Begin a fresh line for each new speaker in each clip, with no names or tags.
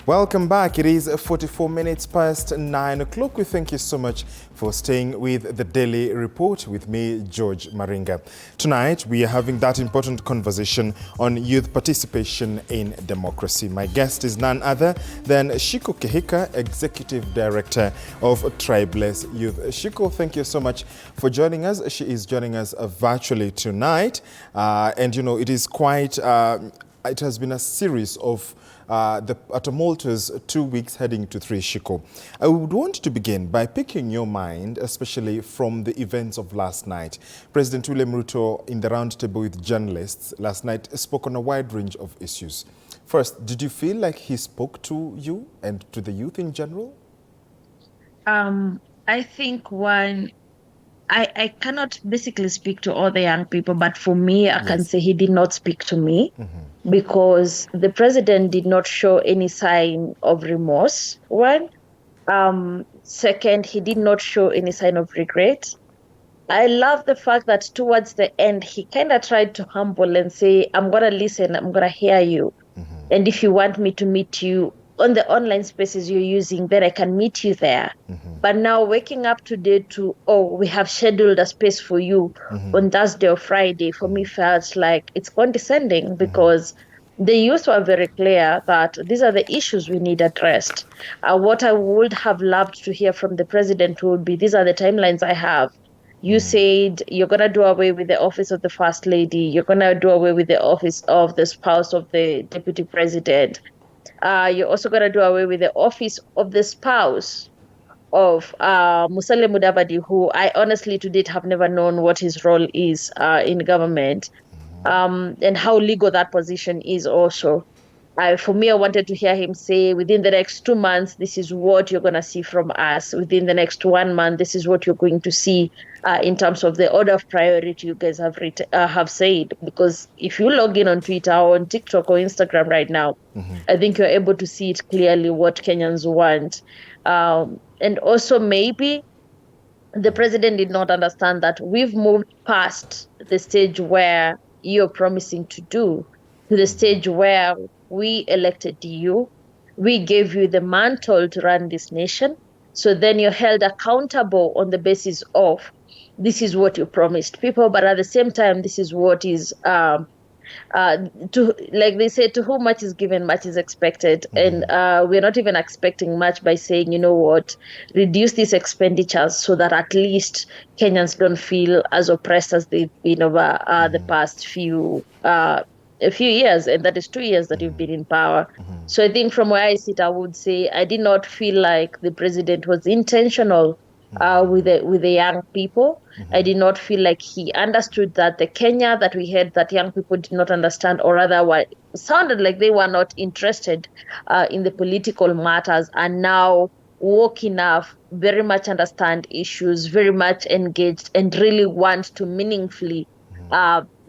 Welcome back. It is 44 minutes past 9 o'clock. We thank you so much for staying with the Daily Report with me, George Maringa. Tonight, we are having that important conversation on youth participation in democracy. My guest is none other than Shikoh Kihika, Executive Director of Tribless Youth. Shikoh, thank you so much for joining us. She is joining us virtually tonight. And, you know, it is quite, it has been a series of a tumultuous 2 weeks heading to 3, Shikoh. I would want to begin by picking your mind, especially from the events of last night. President William Ruto, in the roundtable with journalists last night, spoke on a wide range of issues. First, did you feel like he spoke to you and to the youth in general?
I think I cannot basically speak to all the young people, but for me, I can say he did not speak to me because the president did not show any sign of remorse. One. Second, he did not show any sign of regret. I love the fact that towards the end, he kind of tried to humble and say, I'm going to listen, I'm going to hear you. And if you want me to meet you on the online spaces you're using, then I can meet you there. But now waking up today to, we have scheduled a space for you on Thursday or Friday, for me felt like it's condescending because the youth were very clear that these are the issues we need addressed. What I would have loved to hear from the president would be, these are the timelines I have. You said you're going to do away with the office of the First Lady. You're going to do away with the office of the spouse of the Deputy President. You're also going to do away with the office of the spouse of Musalia Mudavadi, who I honestly to date have never known what his role is in government and how legal that position is also. For me, I wanted to hear him say, within the next 2 months, this is what you're going to see from us. Within the next 1 month, this is what you're going to see in terms of the order of priority you guys have said. Because if you log in on Twitter or on TikTok or Instagram right now, I think you're able to see it clearly what Kenyans want. And also maybe the president did not understand that we've moved past the stage where you're promising to do, to the stage where we elected you, we gave you the mantle to run this nation. So then you're held accountable on the basis of this is what you promised people, but at the same time, this is what is, like they say, to whom much is given, much is expected. And we're not even expecting much by saying, you know what, reduce these expenditures so that at least Kenyans don't feel as oppressed as they've been over the past a few years, and that is 2 years that you've been in power. So I think from where I sit, I would say I did not feel like the president was intentional with the young people. I did not feel like he understood that the Kenya that we had that young people did not understand, or rather sounded like they were not interested in the political matters, and now woke enough, very much understand issues, very much engaged, and really want to meaningfully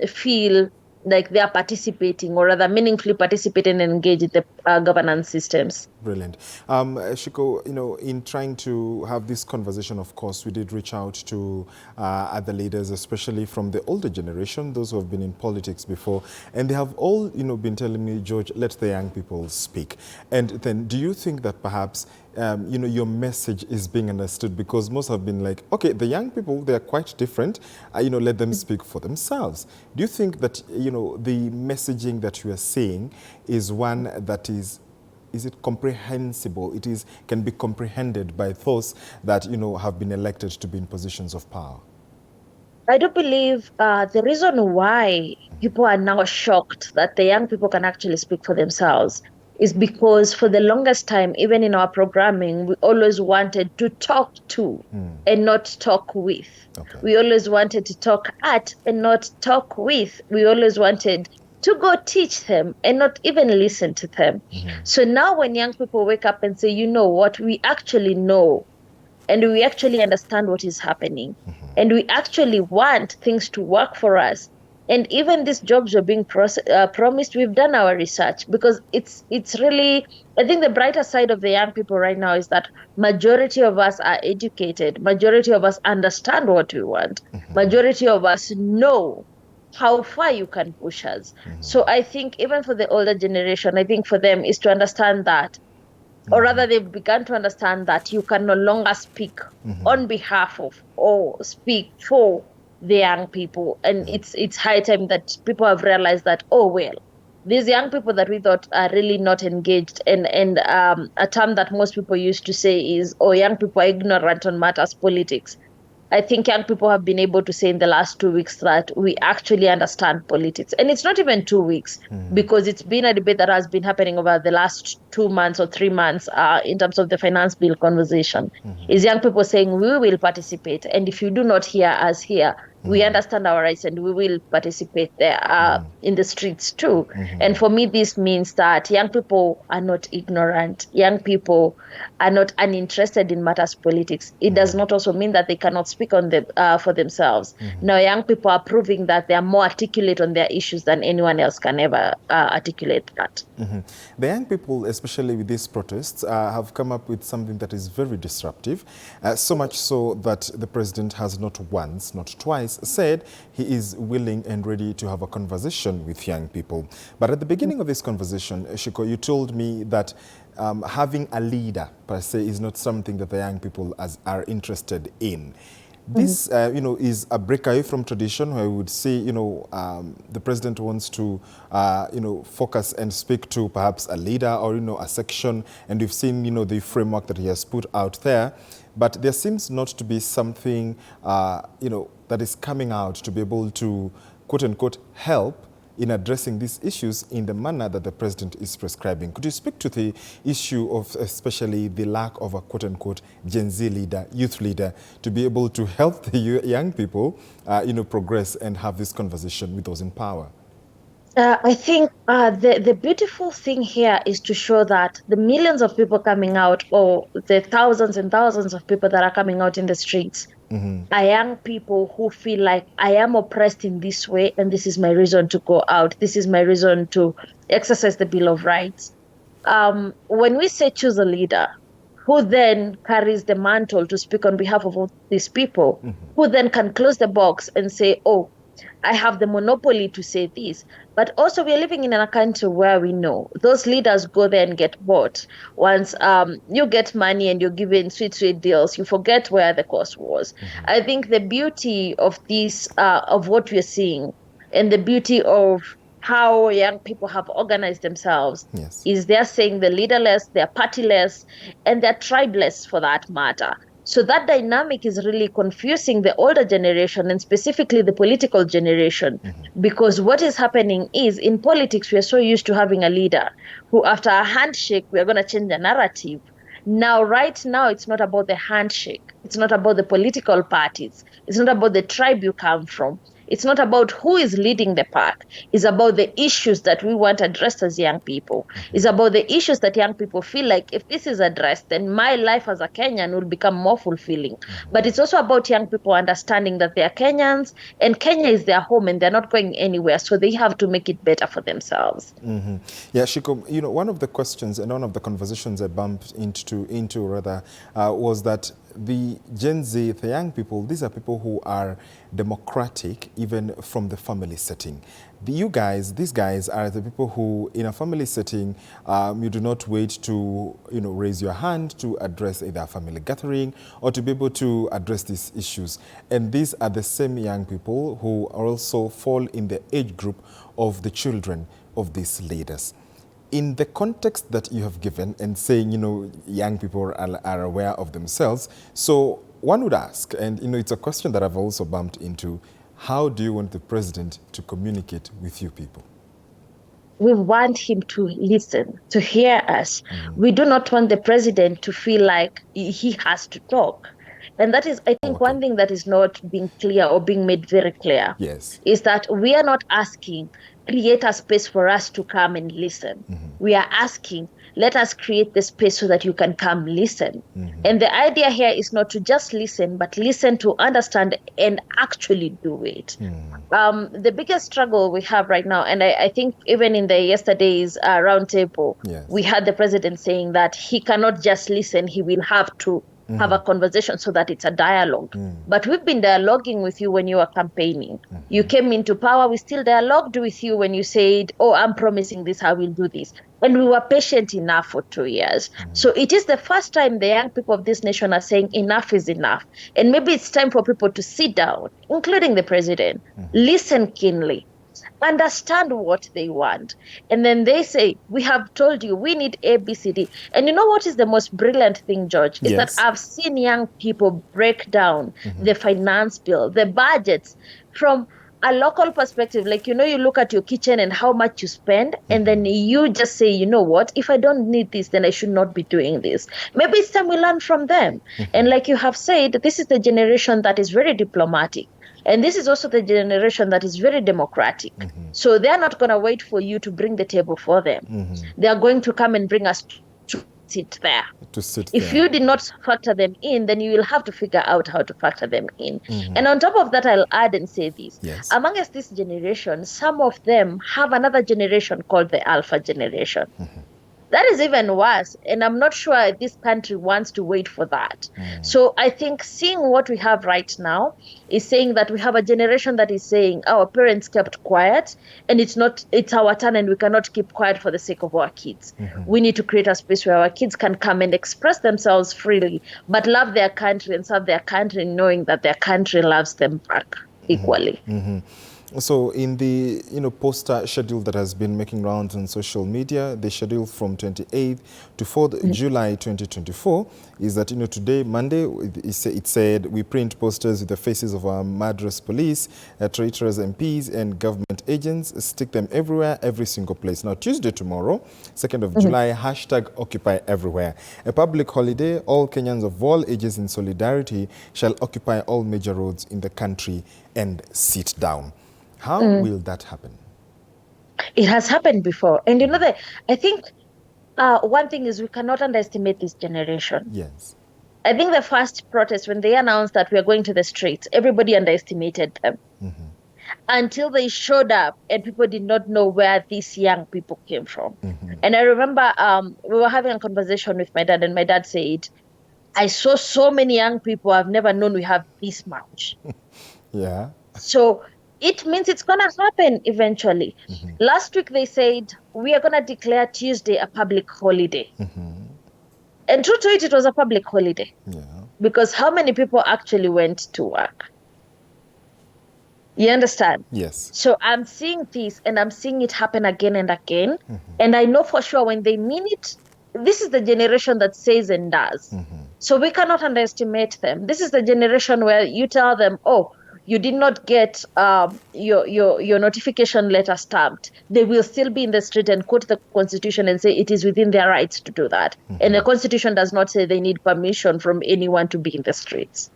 feel like they are participating, or rather meaningfully participating and engage in the governance systems.
Brilliant. Shikoh, you know, in trying to have this conversation, of course, we did reach out to other leaders, especially from the older generation, those who have been in politics before, and they have all, you know, been telling me, George, let the young people speak. And then do you think that perhaps you know, your message is being understood? Because most have been like, okay, the young people, they are quite different, you know, let them speak for themselves. Do you think that, you know, the messaging that you are saying is one that is it comprehensible? Can be comprehended by those that, you know, have been elected to be in positions of power?
I do believe the reason why people are now shocked that the young people can actually speak for themselves is because for the longest time, even in our programming, we always wanted to talk to and not talk with. Okay. We always wanted to talk at and not talk with. We always wanted to go teach them and not even listen to them. So now when young people wake up and say, you know what, we actually know and we actually understand what is happening and we actually want things to work for us. And even these jobs were being promised, we've done our research, because it's really, I think the brighter side of the young people right now is that majority of us are educated, majority of us understand what we want, majority of us know how far you can push us. So I think even for the older generation, I think for them is to understand that or rather they've begun to understand that you can no longer speak on behalf of or speak for the young people. And it's high time that people have realized that, oh, well, these young people that we thought are really not engaged, and a term that most people used to say is, oh, young people are ignorant on matters politics. I think young people have been able to say in the last 2 weeks that we actually understand politics. And it's not even 2 weeks, because it's been a debate that has been happening over the last 2 months or 3 months in terms of the finance bill conversation. Is young people saying we will participate. And if you do not hear us here, we understand our rights and we will participate there in the streets too. And for me, this means that young people are not ignorant. Young people are not uninterested in matters politics. It does not also mean that they cannot speak on them for themselves. Now, young people are proving that they are more articulate on their issues than anyone else can ever articulate that.
The young people, especially with these protests, have come up with something that is very disruptive, so much so that the president has not once, not twice, said he is willing and ready to have a conversation with young people. But at the beginning of this conversation, Shikoh, you told me that having a leader per se is not something that the young people are interested in. This, is a break away from tradition, where we would say, the president wants to, focus and speak to perhaps a leader or, a section. And we've seen, the framework that he has put out there. But there seems not to be something, that is coming out to be able to, quote unquote, help in addressing these issues in the manner that the president is prescribing. Could you speak to the issue of especially the lack of a quote-unquote Gen Z leader, youth leader, to be able to help the young people, progress and have this conversation with those in power?
I think the beautiful thing here is to show that the millions of people coming out, or the thousands and thousands of people that are coming out in the streets, are young people who feel like, I am oppressed in this way, and this is my reason to go out. This is my reason to exercise the Bill of Rights. When we say choose a leader, who then carries the mantle to speak on behalf of all these people, who then can close the box and say, oh, I have the monopoly to say this. But also, we are living in a country where we know those leaders go there and get bought. Once you get money and you're given sweet, sweet deals, you forget where the cost was. I think the beauty of this, of what we're seeing, and the beauty of how young people have organized themselves, is they're saying they're leaderless, they're partyless, and they're tribeless for that matter. So that dynamic is really confusing the older generation, and specifically the political generation, because what is happening is, in politics, we are so used to having a leader who, after a handshake, we are going to change the narrative. Now, right now, it's not about the handshake. It's not about the political parties. It's not about the tribe you come from. It's not about who is leading the pack. It's about the issues that we want addressed as young people. It's about the issues that young people feel like, if this is addressed, then my life as a Kenyan will become more fulfilling. But it's also about young people understanding that they are Kenyans, and Kenya is their home, and they're not going anywhere. So they have to make it better for themselves.
Yeah, Shikoh, one of the questions and one of the conversations I bumped into was that the Gen Z, the young people, these are people who are democratic even from the family setting. These guys are the people who, in a family setting, you do not wait to, raise your hand to address either a family gathering or to be able to address these issues. And these are the same young people who also fall in the age group of the children of these leaders. In the context that you have given and saying, young people are aware of themselves, so one would ask, and it's a question that I've also bumped into, how do you want the president to communicate with you people?
We want him to listen, to hear us. We do not want the president to feel like he has to talk. And that is, I think, one thing that is not being clear or being made very clear, is that we are not asking, create a space for us to come and listen. We are asking, let us create the space so that you can come listen. And the idea here is not to just listen, but listen to understand and actually do it. The biggest struggle we have right now, and I think even in the yesterday's roundtable, we had the president saying that he cannot just listen, he will have to have a conversation so that it's a dialogue. But we've been dialoguing with you when you were campaigning. You came into power, we still dialogued with you when you said, oh, I'm promising this, I will do this. And we were patient enough for 2 years. So it is the first time the young people of this nation are saying enough is enough. And maybe it's time for people to sit down, including the president, listen keenly, understand what they want. And then they say, we have told you we need A, B, C, D. And you know what is the most brilliant thing, George, is that I've seen young people break down the finance bill, the budgets from a local perspective. Like, you look at your kitchen and how much you spend, and then you just say, you know what, if I don't need this, then I should not be doing this. Maybe it's time we learn from them. And like you have said, this is the generation that is very diplomatic. And this is also the generation that is very democratic. So they're not going to wait for you to bring the table for them. They are going to come and bring us to sit there. If you did not factor them in, then you will have to figure out how to factor them in. And on top of that, I'll add and say this. Amongst this generation, some of them have another generation called the Alpha generation. That is even worse. And I'm not sure this country wants to wait for that. So I think seeing what we have right now is saying that we have a generation that is saying our parents kept quiet, and it's our turn, and we cannot keep quiet for the sake of our kids. We need to create a space where our kids can come and express themselves freely, but love their country and serve their country, knowing that their country loves them back equally.
So in the poster schedule that has been making rounds on social media, the schedule from 28th to 4th July 2024 is that today, Monday, it said we print posters with the faces of our Madras police, traitors MPs and government agents, stick them everywhere, every single place. Now Tuesday, tomorrow, 2nd of July, hashtag Occupy Everywhere. A public holiday, all Kenyans of all ages in solidarity shall occupy all major roads in the country and sit down. How will that happen?
It has happened before. And I think one thing is we cannot underestimate this generation.
Yes.
I think the first protest, when they announced that we are going to the streets, everybody underestimated them. Until they showed up and people did not know where these young people came from. And I remember we were having a conversation with my dad, and my dad said, I saw so many young people I've never known we have this much.
Yeah.
So it means it's going to happen eventually. Last week they said, we are going to declare Tuesday a public holiday. And true to it was a public holiday. Because how many people actually went to work? You understand?
Yes.
So I'm seeing this, and I'm seeing it happen again and again. And I know for sure when they mean it, this is the generation that says and does. So we cannot underestimate them. This is the generation where you tell them, oh, you did not get your notification letter stamped. They will still be in the street and quote the Constitution and say it is within their rights to do that. And the Constitution does not say they need permission from anyone to be in the streets.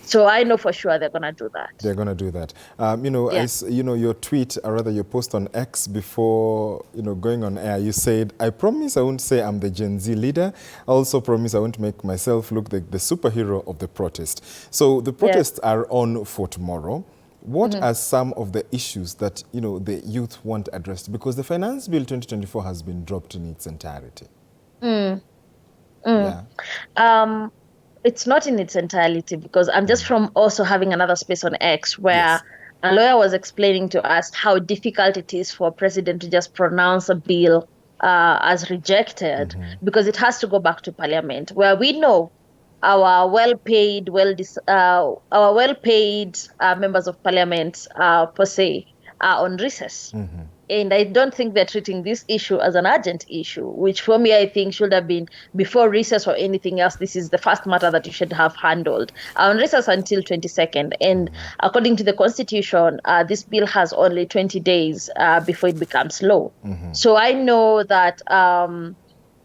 So I know for sure they're going to do that.
They're going to do that. Your tweet, or rather your post on X before, going on air, you said, I promise I won't say I'm the Gen Z leader. I also promise I won't make myself look like the superhero of the protest. So the protests are on for tomorrow. What are some of the issues that, the youth want addressed? Because the Finance Bill 2024 has been dropped in its entirety. Yeah.
It's not in its entirety, because I'm just from also having another space on X where a lawyer was explaining to us how difficult it is for a president to just pronounce a bill as rejected, because it has to go back to Parliament, where we know our well-paid members of Parliament per se are on recess. And I don't think they're treating this issue as an urgent issue, which for me, I think should have been before recess or anything else. This is the first matter that you should have handled. On recess until 22nd. And according to the Constitution, this bill has only 20 days before it becomes law. So I know that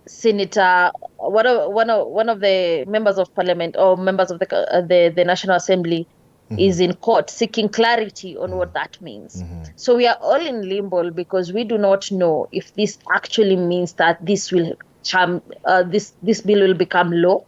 Senator, one of the members of Parliament or members of the National Assembly is in court seeking clarity on what that means. So we are all in limbo because we do not know if this actually means that this will this bill will become law,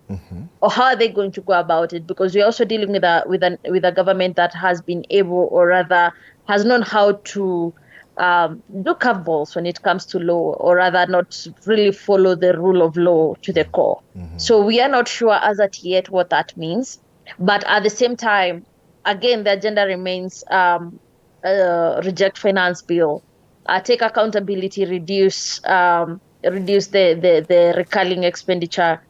or how are they going to go about it? Because we're also dealing with a government that has been able, or rather has known how to do curveballs when it comes to law, or rather not really follow the rule of law to the core. So we are not sure as at yet what that means. But at the same time, again, the agenda remains reject finance bill, take accountability, reduce the recurring expenditure,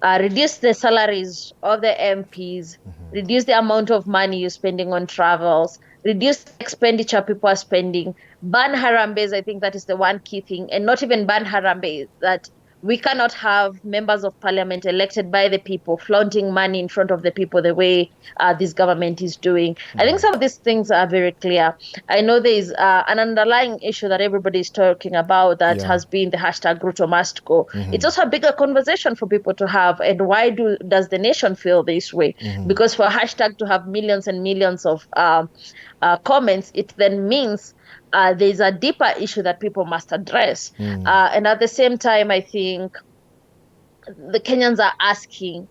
reduce the salaries of the MPs, reduce the amount of money you're spending on travels, reduce the expenditure people are spending, ban Harambes. I think that is the one key thing, and not even ban Harambes, that we cannot have members of parliament elected by the people flaunting money in front of the people the way this government is doing. I think some of these things are very clear. I know there is an underlying issue that everybody is talking about that has been the hashtag Ruto must go. It's also a bigger conversation for people to have. And why does the nation feel this way? Because for a hashtag to have millions and millions of comments, it then means there's a deeper issue that people must address. And at the same time, I think the Kenyans are asking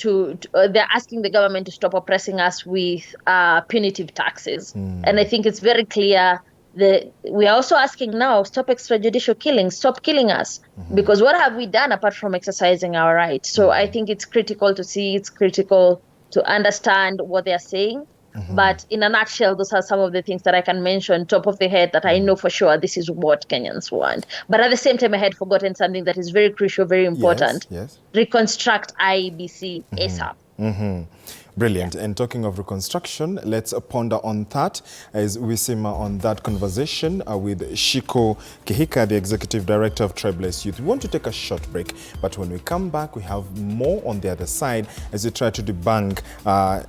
they're asking the government to stop oppressing us with punitive taxes. And I think it's very clear that we are also asking now, stop extrajudicial killings, stop killing us. Because what have we done apart from exercising our rights? So I think it's critical to see, it's critical to understand what they're saying. But in a nutshell, those are some of the things that I can mention top of the head that I know for sure this is what Kenyans want. But at the same time, I had forgotten something that is very crucial, very important.
Yes.
Reconstruct IEBC ASAP.
Brilliant. And talking of reconstruction, let's ponder on that as we simmer on that conversation with Shikoh Kihika, the Executive Director of Tribless Youth. We want to take a short break, but when we come back, we have more on the other side as we try to debunk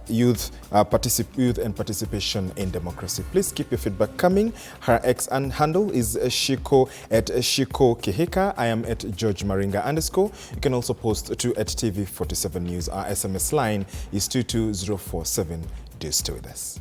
youth and participation in democracy. Please keep your feedback coming. Her X handle is Shikoh at Shikoh Kihika. I am at George Maringa _. You can also post to at TV47 News. Our SMS line is 22047. Do stay with us.